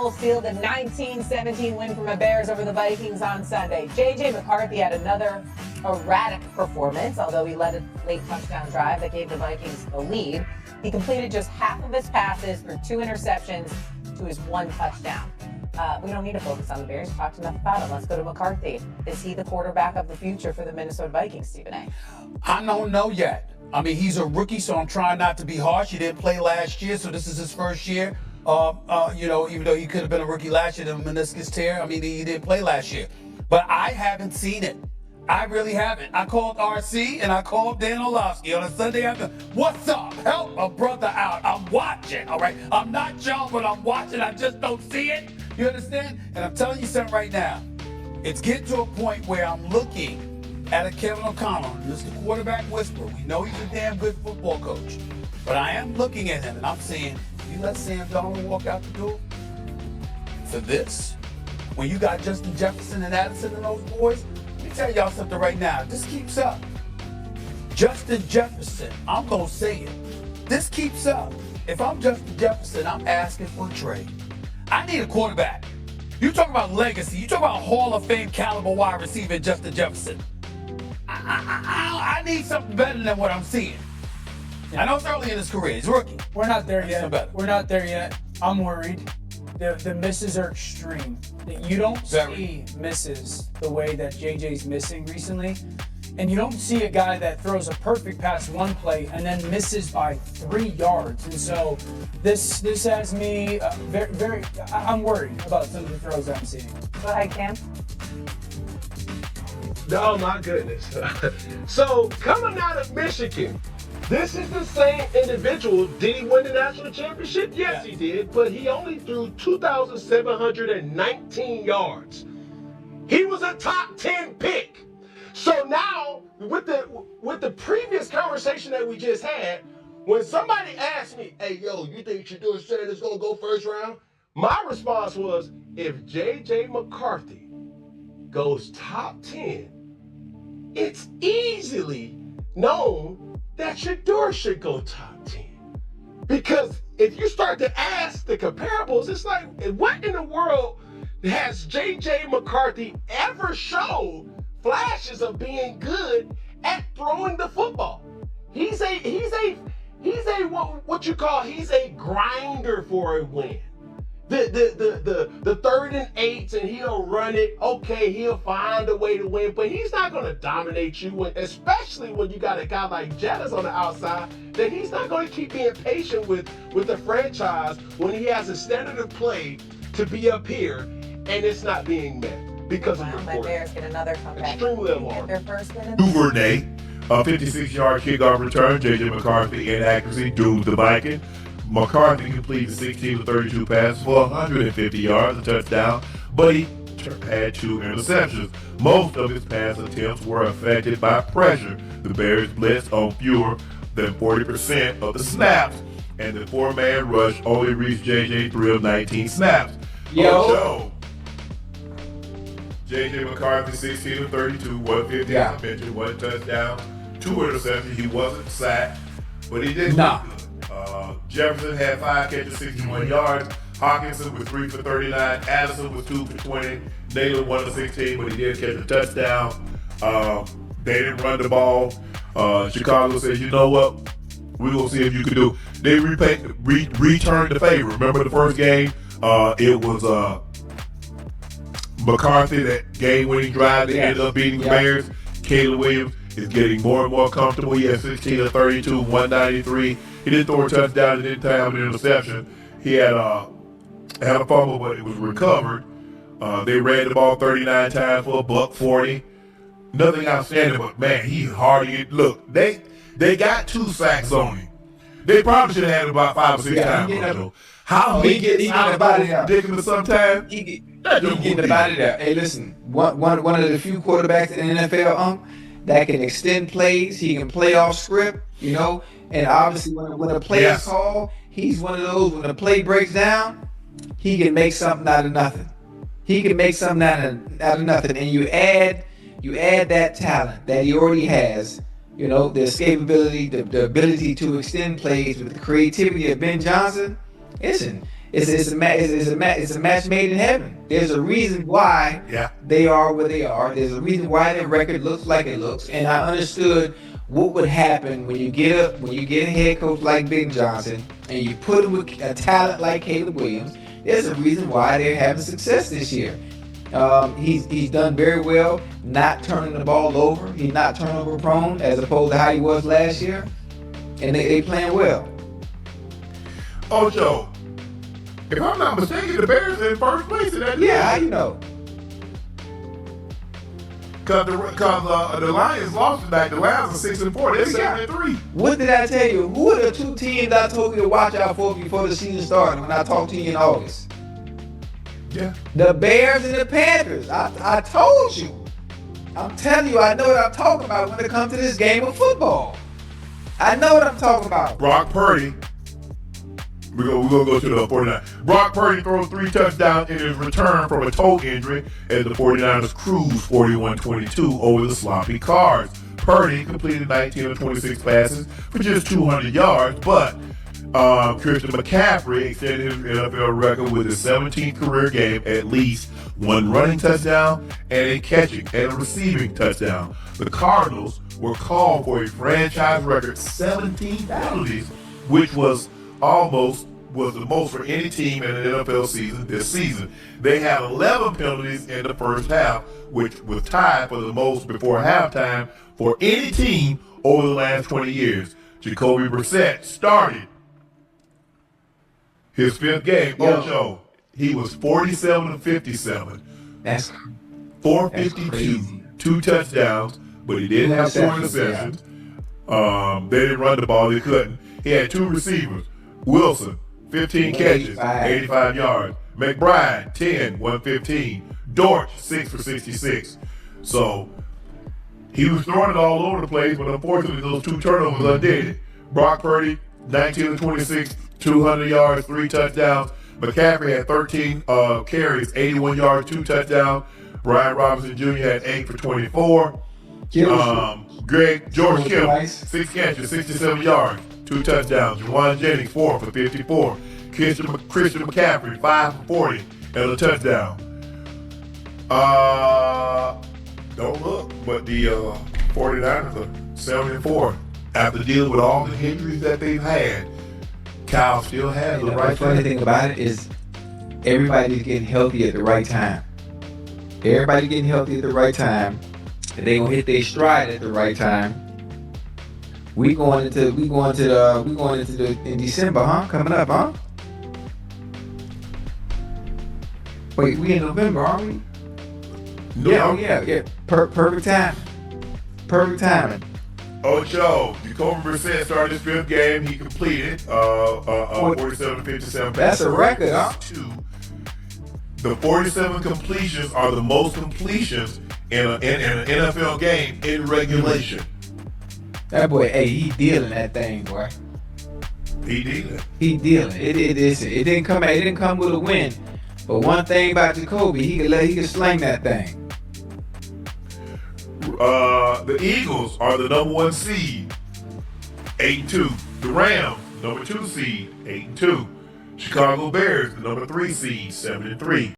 Eagles sealed a 19-17 win from the Bears over the Vikings on Sunday. J.J. McCarthy had another erratic performance, although he led a late touchdown drive that gave the Vikings the lead. He completed just half of his passes for 2 interceptions to his 1 touchdown. We don't need to focus on the Bears. We talked enough about him. Let's go to McCarthy. Is he the quarterback of the future for the Minnesota Vikings, Stephen A? I don't know yet. I mean, he's a rookie, so I'm trying not to be harsh. He didn't play last year, so this is his first year. Even though he could have been a rookie last year, the meniscus tear. I mean, he didn't play last year. But I haven't seen it. I really haven't. I called RC and I called Dan Orlovsky on a Sunday afternoon. What's up? Help a brother out. I'm watching, all right? I'm not John, but I'm watching. I just don't see it. You understand? And I'm telling you something right now. It's getting to a point where I'm looking at a Kevin O'Connell, Mr. Quarterback Whisperer. We know he's a damn good football coach. But I am looking at him and I'm saying, you let Sam Darnold walk out the door for this? When you got Justin Jefferson and Addison and those boys? Let me tell y'all something right now. This keeps up. Justin Jefferson, I'm going to say it. This keeps up. If I'm Justin Jefferson, I'm asking for a trade. I need a quarterback. You talk about legacy. You talk about Hall of Fame caliber wide receiver Justin Jefferson. I need something better than what I'm seeing. I know it's early in his career. He's a rookie. We're not there yet. We're not there yet. I'm worried. The misses are extreme. You don't see misses the way that JJ's missing recently. And you don't see a guy that throws a perfect pass one play and then misses by 3 yards. And so this has me I'm worried about some of the throws I'm seeing. Go ahead, Cam. Oh my goodness. So coming out of Michigan, this is the same individual. Did he win the national championship? Yes, he did, but he only threw 2,719 yards. He was a top 10 pick. So now, with the previous conversation that we just had, when somebody asked me, hey, yo, you think Shedeur Sanders going to go first round? My response was, if J.J. McCarthy goes top 10, it's easily known that Shedeur should go top 10. Because if you start to ask the comparables, it's like, what in the world has J.J. McCarthy ever showed flashes of being good at throwing the football? He's a what you call, he's a grinder for a win. The 3rd and 8s and he'll run it. Okay, he'll find a way to win, but he's not going to dominate you, especially when you got a guy like Jettis on the outside, that he's not going to keep being patient with the franchise when he has a standard of play to be up here and it's not being met. Because of the Bears get another comeback. Extremely alarming. Their first win. Duvernay, a 56-yard kickoff return. J.J. McCarthy inaccuracy doomed the Vikings. McCarthy completed 16 of 32 passes for 150 yards, a touchdown, but he had 2 interceptions. Most of his pass attempts were affected by pressure. The Bears blitzed on fewer than 40% of the snaps, and the 4-man rush only reached J.J. 3 of 19 snaps. J.J. McCarthy, 16 of 32, 150 as I mentioned, 1 touchdown, 2 interceptions. He wasn't sacked, but he didn't look good. Jefferson had 5 catches, 61 yards. Hawkinson with 3 for 39. Addison was 2 for 20. Naylor 1 for 16, but he did catch a touchdown. They didn't run the ball. Chicago said, you know what? We're going to see if you can do. They returned the favor. Remember the first game? It was McCarthy, that game-winning drive that ended up beating the Bears. Caleb Williams is getting more and more comfortable. He had 16 of 32, 193. He didn't throw a touchdown. He didn't have an interception. He had a fumble, but it was recovered. They ran the ball 39 times for $140. Nothing outstanding, but man, he's hard to get. Look, they got 2 sacks on him. They probably should have had him about 5 or 6 times. How he gets out of body ridiculous sometimes. He getting the body there. Hey, listen, one of the few quarterbacks in the NFL that can extend plays. He can play off script, you know. And obviously, when a play is called, he's one of those. When the play breaks down, he can make something out of nothing. He can make something out of nothing. And you add that talent that he already has. You know, the escapability, the ability to extend plays with the creativity of Ben Johnson. Listen, It's a match made in heaven. There's a reason why they are where they are. There's a reason why their record looks like it looks. And I understood what would happen when you get a head coach like Ben Johnson and you put him with a talent like Caleb Williams. There's a reason why they're having success this year. He's done very well, not turning the ball over. He's not turnover prone as opposed to how he was last year. And they playing well. Oh, Joe, if I'm not mistaken, the Bears are in first place in that. Yeah, how you know? Because the Lions lost back. The Lions are 6-4. They're 7-3. What did I tell you? Who are the two teams I told you to watch out for before the season started when I talked to you in August? Yeah. The Bears and the Panthers. I told you. I'm telling you, I know what I'm talking about when it comes to this game of football. I know what I'm talking about. Brock Purdy. We're gonna go to the 49ers. Brock Purdy throws 3 touchdowns in his return from a toe injury as the 49ers cruise 41-22 over the sloppy Cards. Purdy completed 19 of 26 passes for just 200 yards, but Christian McCaffrey extended his NFL record with his 17th career game, at least 1 running touchdown and a catching and a receiving touchdown. The Cardinals were called for a franchise record 17 penalties, which was the most for any team in an NFL season this season. They had 11 penalties in the first half, which was tied for the most before halftime for any team over the last 20 years. Jacoby Brissett started his 5th game. Ocho, he was 47 of 57. That's 452, 2 touchdowns, but he didn't have 4 interceptions. They didn't run the ball, they couldn't. He had 2 receivers. Wilson, 15 catches, 85 yards. McBride, 10, 115. Dortch, 6 for 66. So he was throwing it all over the place, but unfortunately those 2 turnovers undid it. Brock Purdy, 19 of 26, 200 yards, 3 touchdowns. McCaffrey had 13 carries, 81 yards, 2 touchdowns. Brian Robinson Jr. had 8 for 24. George Kittle, 6 catches, 67 yards, 2 touchdowns. Juwan Jennings, 4 for 54. Christian McCaffrey, 5 for 40 and a touchdown. Don't look, but the 49ers are 7-4. After dealing with all the injuries that they've had, Kyle still has the right. The funny thing about it is everybody's getting healthy at the right time. Everybody getting healthy at the right time. And they gonna hit their stride at the right time. We going into in December, huh? Coming up, huh? Wait, we in November, aren't we? No. Yeah. Perfect time. Perfect timing. Ocho, Jacoby Brissett started his 5th game. He completed 47 57. That's a record, huh? The 47 completions are the most completions in an NFL game in regulation. That boy, hey, he dealing that thing, boy. He dealing. He dealing. It didn't come with a win. But one thing about Jacoby, he could sling that thing. The Eagles are the number 1 seed, 8-2. The Rams, number 2 seed, 8-2. Chicago Bears, the number 3 seed, 7-3.